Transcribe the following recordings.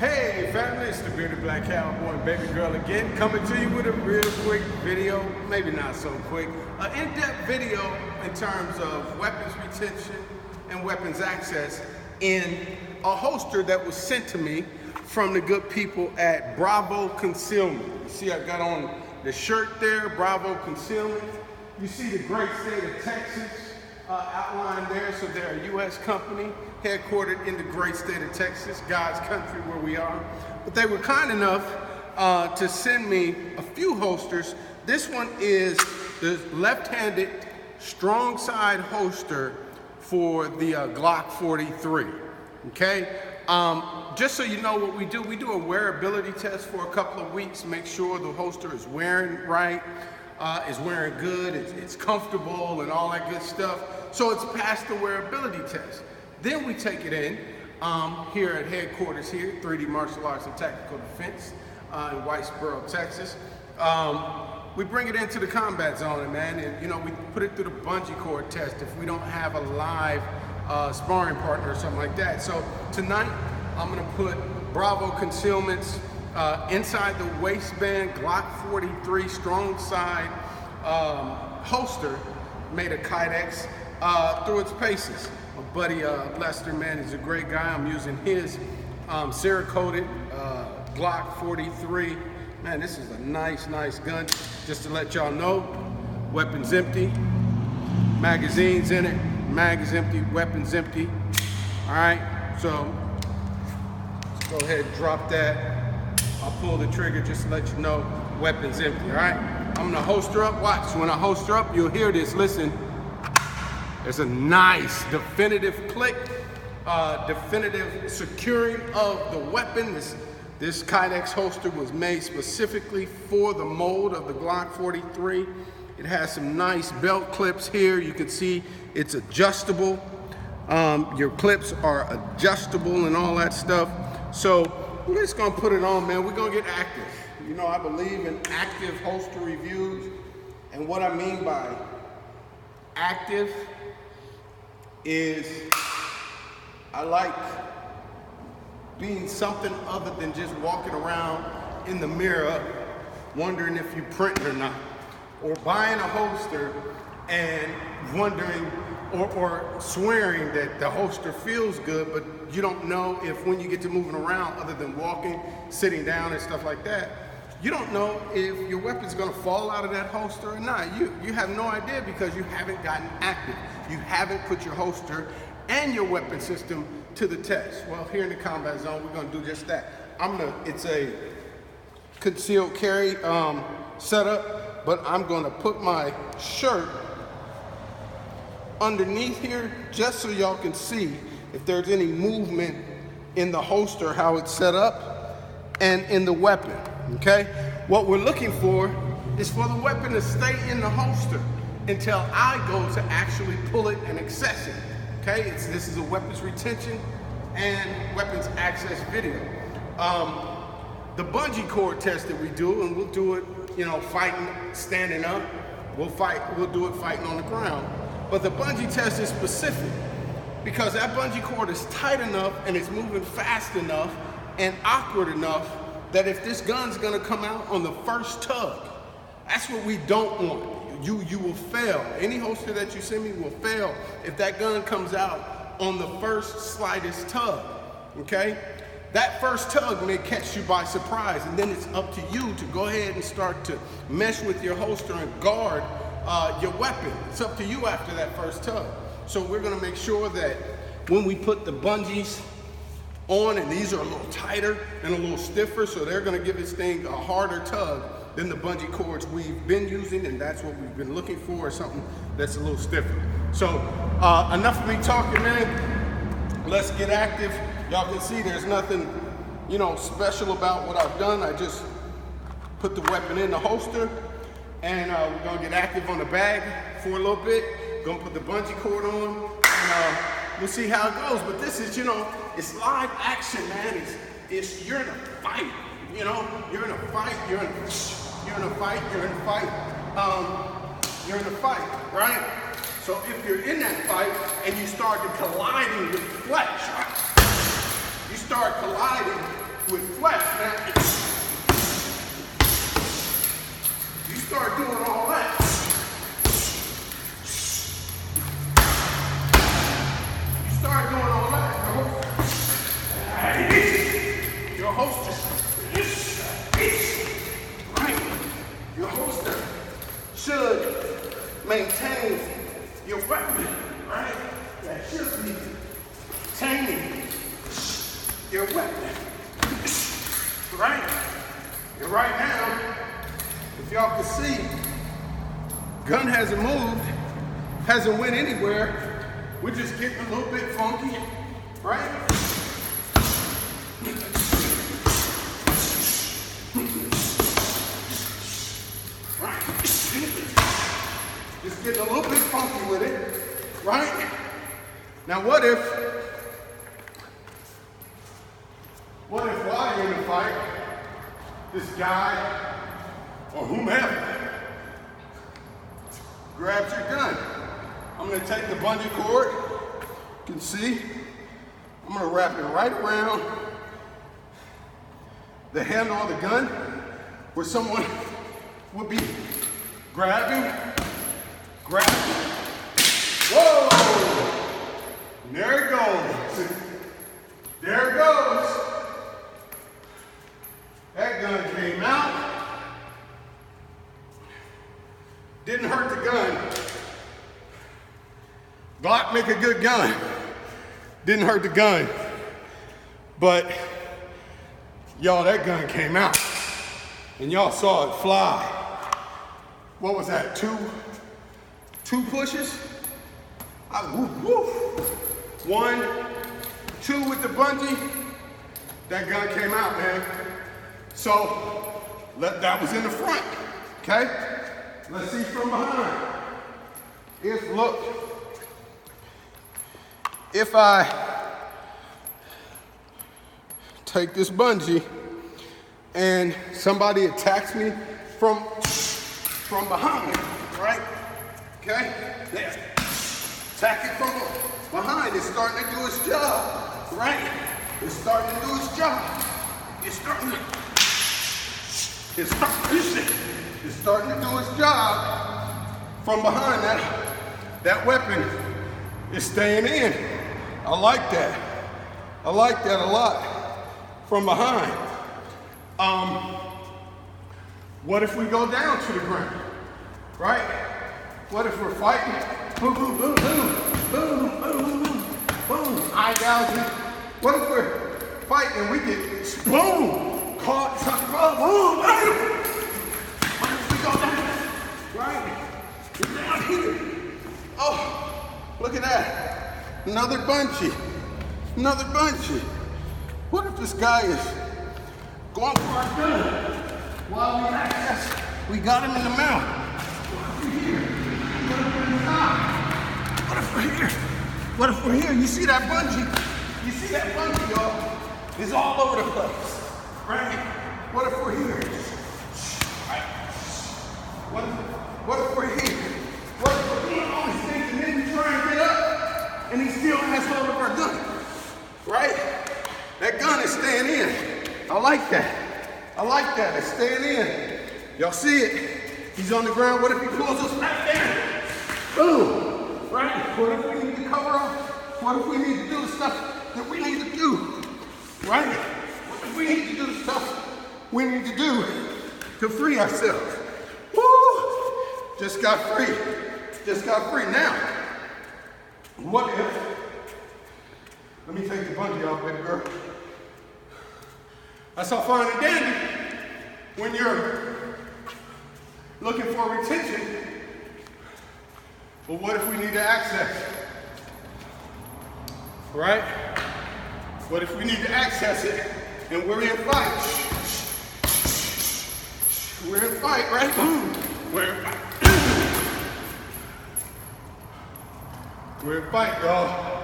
Hey family, it's the bearded black cowboy and baby girl again, coming to you with a real quick video, maybe not so quick, an in-depth video in terms of weapons retention and weapons access in a holster that was sent to me from the good people at Bravo Concealment. You see I got on the shirt there, Bravo Concealment. You see the great state of Texas outlined there, so they're a U.S. company headquartered in the great state of Texas, God's country where we are. But they were kind enough to send me a few holsters. This one is the left-handed strong side holster for the Glock 43, okay? Just so you know what we do a wearability test for a couple of weeks, make sure the holster is wearing right, is wearing good, it's comfortable and all that good stuff. So it's passed the wearability test. Then we take it in here at headquarters here, 3D Martial Arts and Tactical Defense in Whitesboro, Texas. We bring it into the combat zone, man, and you know, we put it through the bungee cord test if we don't have a live sparring partner or something like that. So tonight, I'm gonna put Bravo Concealment's inside the waistband Glock 43 strong side holster made of Kydex through its paces. My buddy Lester, man, he's a great guy. I'm using his Cerakoted Glock 43. Man, this is a nice gun. Just to let y'all know, weapon's empty, magazine's in it, mag is empty, weapon's empty. All right, so let's go ahead and drop that. I'll pull the trigger just to let you know, weapon's empty, all right? I'm gonna holster up, watch. When I holster up, you'll hear this, listen. There's a nice definitive click, definitive securing of the weapon. This Kydex holster was made specifically for the mold of the Glock 43. It has some nice belt clips here. You can see it's adjustable. Your clips are adjustable and all that stuff. So we're just gonna put it on, man. We're gonna get active. You know, I believe in active holster reviews. And what I mean by active is I like being something other than just walking around in the mirror wondering if you're printing or not, or buying a holster and wondering or swearing that the holster feels good, but you don't know if when you get to moving around, other than walking, sitting down and stuff like that, you don't know if your weapon's gonna fall out of that holster or not. You have no idea because you haven't gotten active. You haven't put your holster and your weapon system to the test. Well, here in the combat zone, we're gonna do just that. It's a concealed carry setup, but I'm gonna put my shirt underneath here just so y'all can see if there's any movement in the holster, how it's set up, and in the weapon, okay? What we're looking for is for the weapon to stay in the holster until I go to actually pull it and access it, okay? This is a weapons retention and weapons access video. The bungee cord test that we do, and we'll do it, you know, fighting, standing up, we'll do it fighting on the ground. But the bungee test is specific because that bungee cord is tight enough and it's moving fast enough and awkward enough that if this gun's gonna come out on the first tug, that's what we don't want. You will fail. Any holster that you send me will fail if that gun comes out on the first slightest tug, okay? That first tug may catch you by surprise, and then it's up to you to go ahead and start to mesh with your holster and guard your weapon. It's up to you after that first tug. So we're gonna make sure that when we put the bungees on, and these are a little tighter and a little stiffer, so they're gonna give this thing a harder tug than the bungee cords we've been using, and that's what we've been looking for, something that's a little stiffer. So enough of me talking, man. Let's get active. Y'all can see there's nothing, you know, special about what I've done. I just put the weapon in the holster, and we're gonna get active on the bag for a little bit. Gonna put the bungee cord on, and we'll see how it goes. But this is, you know, it's live action, man. You're in a fight, you know. You're in a fight. You're in a fight. You're in a fight, right? So if you're in that fight and you start colliding with flesh, right? You start colliding with flex. Now, you start doing all that. You start doing all that. Your holster. Right. Your holster should maintain your weapon. Right. That should be maintaining your weapon. Right. And right now, if y'all can see, gun hasn't moved, hasn't went anywhere. We're just getting a little bit funky, right? Right. Just getting a little bit funky with it, right? Now what if while you're in the fight, this guy or whomever grabs your gun? I'm gonna take the bungee cord, you can see, I'm gonna wrap it right around the handle of the gun where someone would be grabbing. Whoa! And there it goes. There it goes. That gun came out. Didn't hurt the gun. Glock make a good gun. Didn't hurt the gun. But y'all, that gun came out. And y'all saw it fly. What was that, two pushes? Woof. 1, 2 with the bungee. That gun came out, man. So, that was in the front, okay? Let's see from behind. If I take this bungee and somebody attacks me from behind, right? Okay? There. Attack it from behind. It's starting to do its job, right? It's starting to do its job. It's starting to do its job from behind. That weapon is staying in. I like that. I like that a lot. From behind. What if we go down to the ground? Right? What if we're fighting? Boom, boom, boom, boom, boom, boom, boom, boom. Eye gouging. What if we're fighting and we get boom, caught, boom, boom. What if we go down? Right? We're down here. Oh, look at that. Another bungee. Another bungee. What if this guy is going for our gun while we got him in the mouth? What if we're here? What if we're in the top? What if we're here? What if we're here? You see that bungee? You see that bungee, y'all? It's all over the place, right? What if we're here? Right? What if we're here? What if we're here? Oh, he's thinking, then try and get up, and he still has hold of our gun, right? That gun is staying in. I like that. I like that. It's staying in. Y'all see it? He's on the ground. What if he pulls us right there? Boom. Right? What if we need to cover up? What if we need to do the stuff that we need to do? Right? What if we need to do the stuff we need to do to free ourselves? Woo! Just got free. Just got free. Now, what if, let me take the bungee off, baby girl. That's all fine and dandy when you're looking for retention. But what if we need to access? Right? What if we need to access it and we're in fight? We're in fight, right? We're in fight. We're in fight, y'all.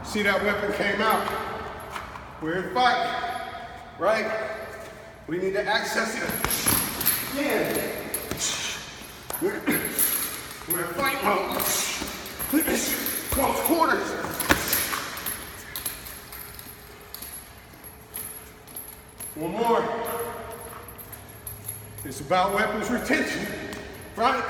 See that weapon came out. We're in fight. Right? We need to access it again. We're in fight mode. Close quarters. One more. It's about weapons retention, right?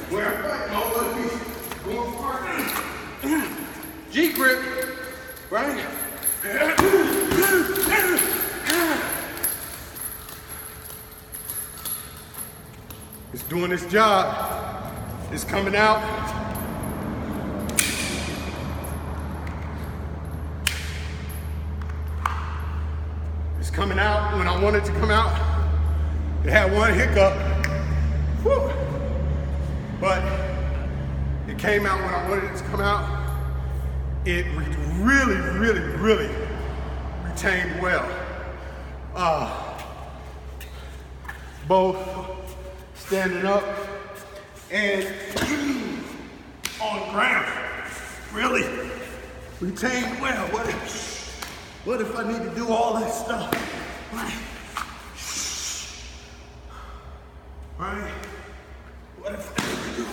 Where going far. G-grip, right? It's doing its job. It's coming out. It's coming out when I want it to come out. It had one hiccup. Whew. But it came out when I wanted it to come out. It really, really, really retained well. Both standing up and on ground. Really retained well. What if I need to do all that stuff? Right? What if I need to do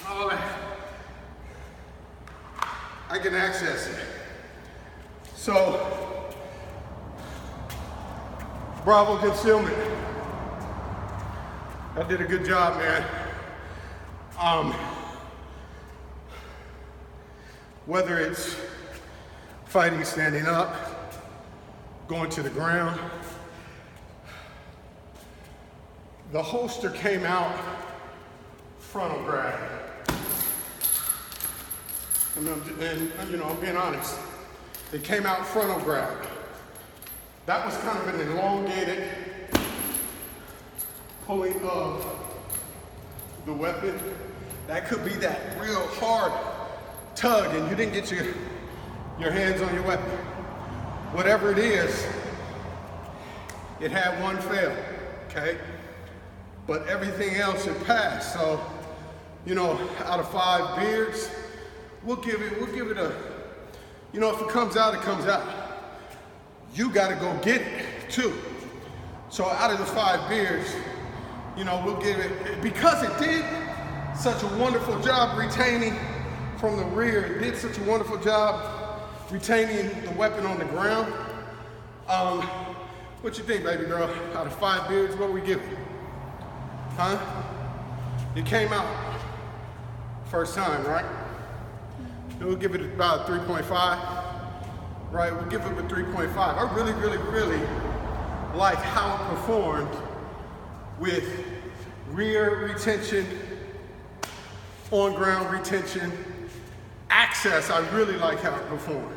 all that? I can access it. So, Bravo Concealment. I did a good job, man. Whether it's fighting standing up, going to the ground, the holster came out frontal grab. And you know, I'm being honest. It came out frontal grab. That was kind of an elongated pulling of the weapon. That could be that real hard tug and you didn't get your hands on your weapon. Whatever it is, it had one fail, okay? But everything else had passed. So, you know, out of 5 beards, we'll give it a, you know, if it comes out, it comes out. You gotta go get it too. So out of the 5 beards, you know, we'll give it, because it did such a wonderful job retaining from the rear, it did such a wonderful job retaining the weapon on the ground. What you think, baby girl? Out of 5 beards, what we give it? Huh? It came out first time, right? We'll give it about 3.5, right? We'll give it a 3.5. I really, really, really like how it performed with rear retention, on ground retention, access. I really like how it performed,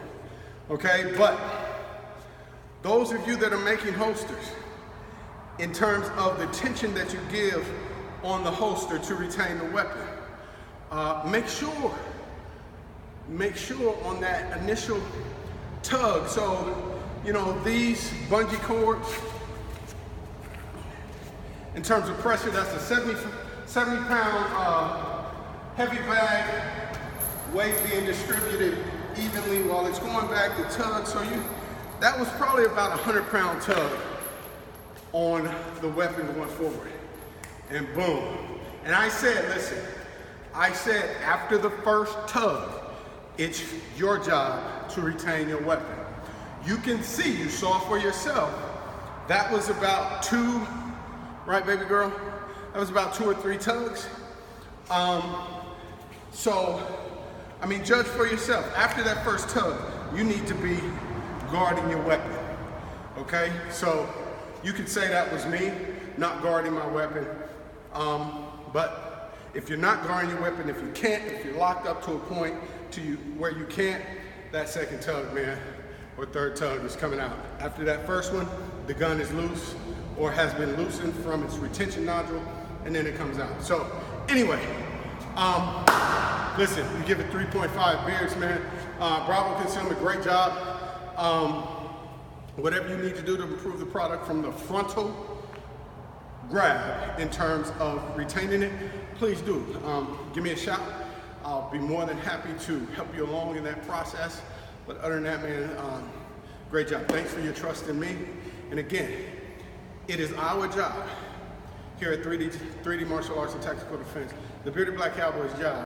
okay? But those of you that are making holsters, in terms of the tension that you give on the holster to retain the weapon, make sure on that initial tug. So, you know, these bungee cords, in terms of pressure, that's a 70 pound heavy bag, weight being distributed evenly while it's going back to tug. So that was probably about a 100-pound tug on the weapon going forward. And boom. And I said, listen, after the first tug, it's your job to retain your weapon. You can see, you saw for yourself, that was about 2, right, baby girl? That was about 2 or 3 tugs. So, I mean, judge for yourself. After that first tug, you need to be guarding your weapon, okay? So, you could say that was me, not guarding my weapon. But if you're not guarding your weapon, if you're locked up to a point where you can't, that second tug, man, or third tug is coming out. After that first one, the gun is loose or has been loosened from its retention nodule, and then it comes out. So anyway, listen, you give it 3.5 beards, man. Bravo Concealment, great job. Whatever you need to do to improve the product from the frontal grab in terms of retaining it, please do. Give me a shout. I'll be more than happy to help you along in that process. But other than that, man, great job. Thanks for your trust in me. And again, it is our job here at 3D Martial Arts and Tactical Defense, the Bearded Black Cowboy's job.